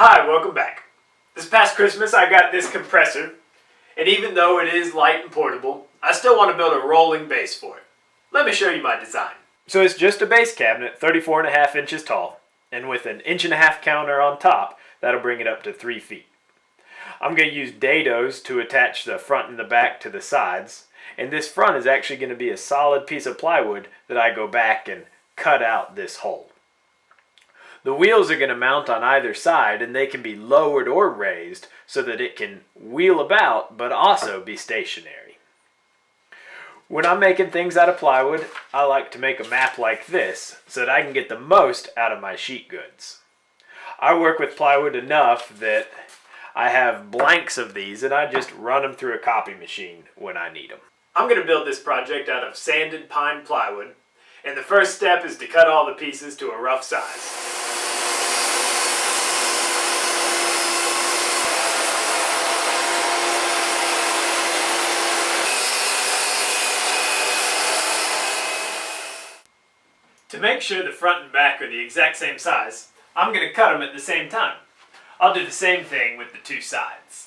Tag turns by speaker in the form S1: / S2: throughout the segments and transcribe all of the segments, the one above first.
S1: Hi, welcome back. This past Christmas I got this compressor, and even though it is light and portable, I still want to build a rolling base for it. Let me show you my design. So it's just a base cabinet, 34.5 inches tall, and with an 1.5 inch counter on top, that'll bring it up to 3 feet. I'm going to use dados to attach the front and the back to the sides, and this front is actually going to be a solid piece of plywood that I go back and cut out this hole. The wheels are going to mount on either side, and they can be lowered or raised so that it can wheel about but also be stationary. When I'm making things out of plywood, I like to make a map like this so that I can get the most out of my sheet goods. I work with plywood enough that I have blanks of these and I just run them through a copy machine when I need them. I'm going to build this project out of sanded pine plywood, and the first step is to cut all the pieces to a rough size. To make sure the front and back are the exact same size, I'm going to cut them at the same time. I'll do the same thing with the two sides.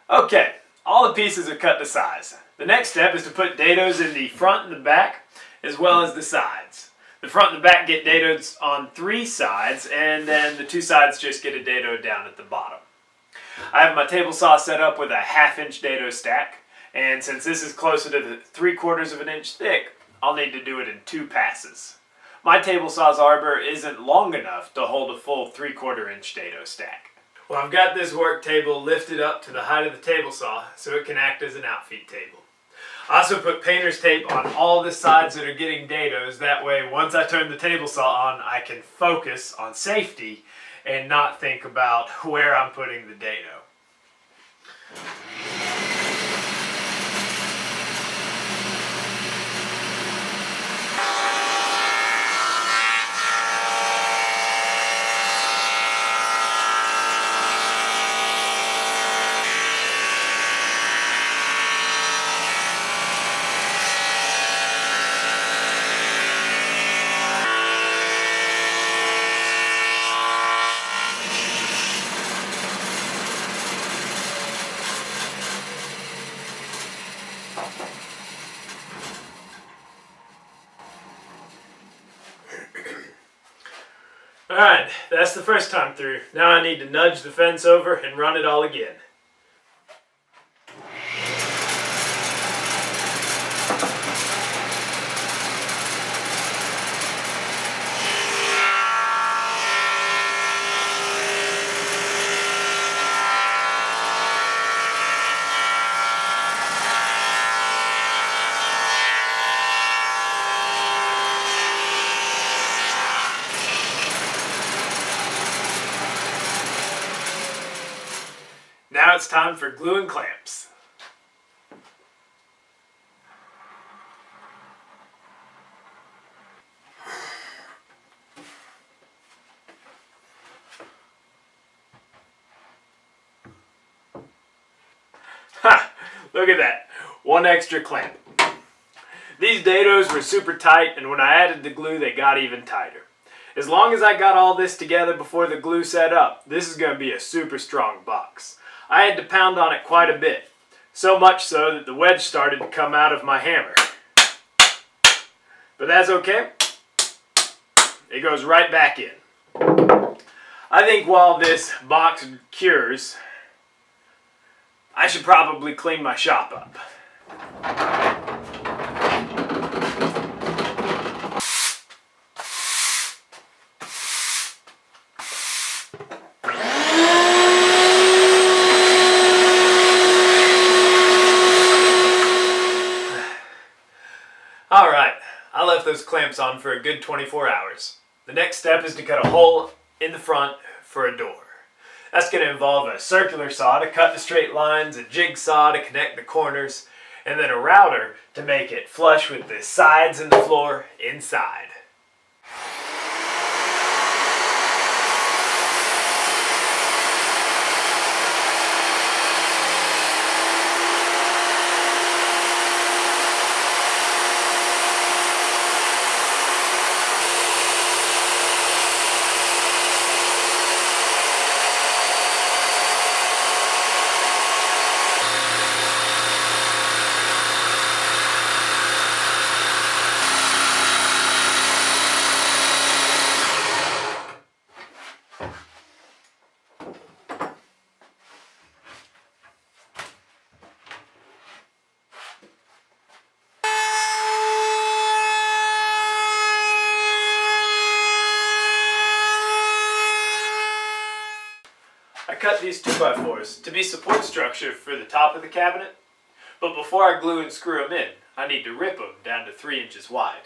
S1: Okay, all the pieces are cut to size. The next step is to put dados in the front and the back, as well as the sides. The front and the back get dados on 3 sides, and then the 2 sides just get a dado down at the bottom. I have my table saw set up with a 1/2 inch dado stack, and since this is closer to the 3/4 of an inch thick, I'll need to do it in 2 passes. My table saw's arbor isn't long enough to hold a full 3/4 inch dado stack. Well, I've got this work table lifted up to the height of the table saw so it can act as an outfeed table. I also put painter's tape on all the sides that are getting dados. That way, once I turn the table saw on, I can focus on safety and not think about where I'm putting the dado. Alright, that's the first time through. Now I need to nudge the fence over and run it all again. Now it's time for glue and clamps. Ha! Look at that. 1 extra clamp. These dados were super tight, and when I added the glue they got even tighter. As long as I got all this together before the glue set up, this is going to be a super strong box. I had to pound on it quite a bit, so much so that the wedge started to come out of my hammer. But that's okay. It goes right back in. I think while this box cures, I should probably clean my shop up. Alright, I left those clamps on for a good 24 hours. The next step is to cut a hole in the front for a door. That's going to involve a circular saw to cut the straight lines, a jigsaw to connect the corners, and then a router to make it flush with the sides and the floor inside. I cut these 2x4s to be support structure for the top of the cabinet, but before I glue and screw them in, I need to rip them down to 3 inches wide.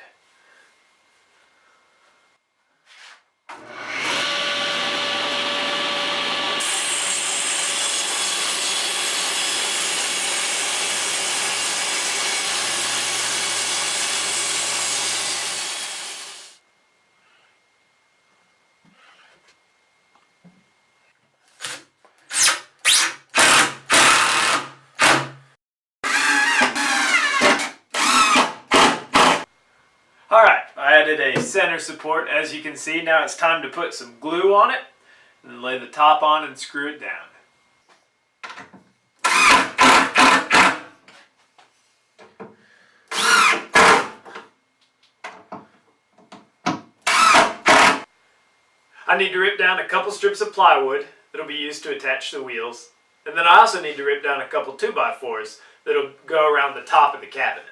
S1: Alright, I added a center support. As you can see, now it's time to put some glue on it and then lay the top on and screw it down. I need to rip down a couple strips of plywood that'll be used to attach the wheels, and then I also need to rip down a couple 2x4s that'll go around the top of the cabinet.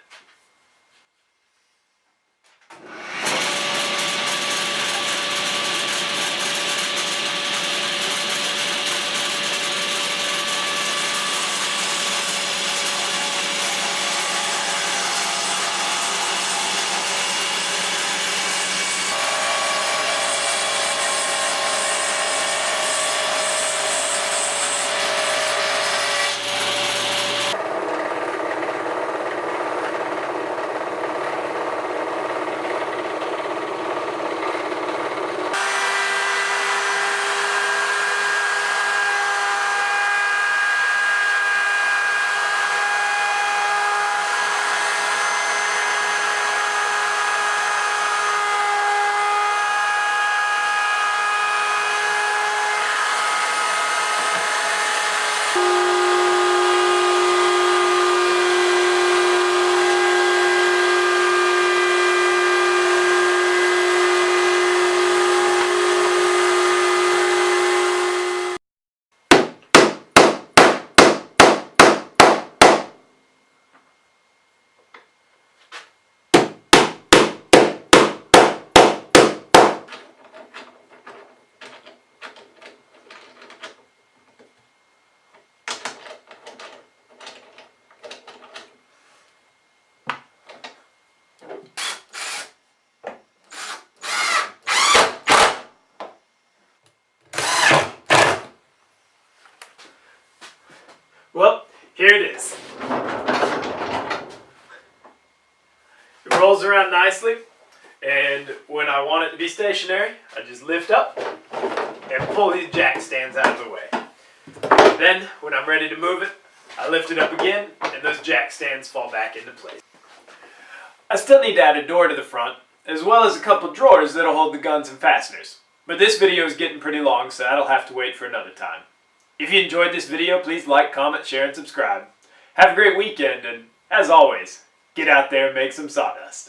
S1: Well, here it is. It rolls around nicely, and when I want it to be stationary, I just lift up and pull these jack stands out of the way. Then, when I'm ready to move it, I lift it up again, and those jack stands fall back into place. I still need to add a door to the front, as well as a couple drawers that'll hold the guns and fasteners. But this video is getting pretty long, so that'll have to wait for another time. If you enjoyed this video, please like, comment, share, and subscribe. Have a great weekend, and as always, get out there and make some sawdust.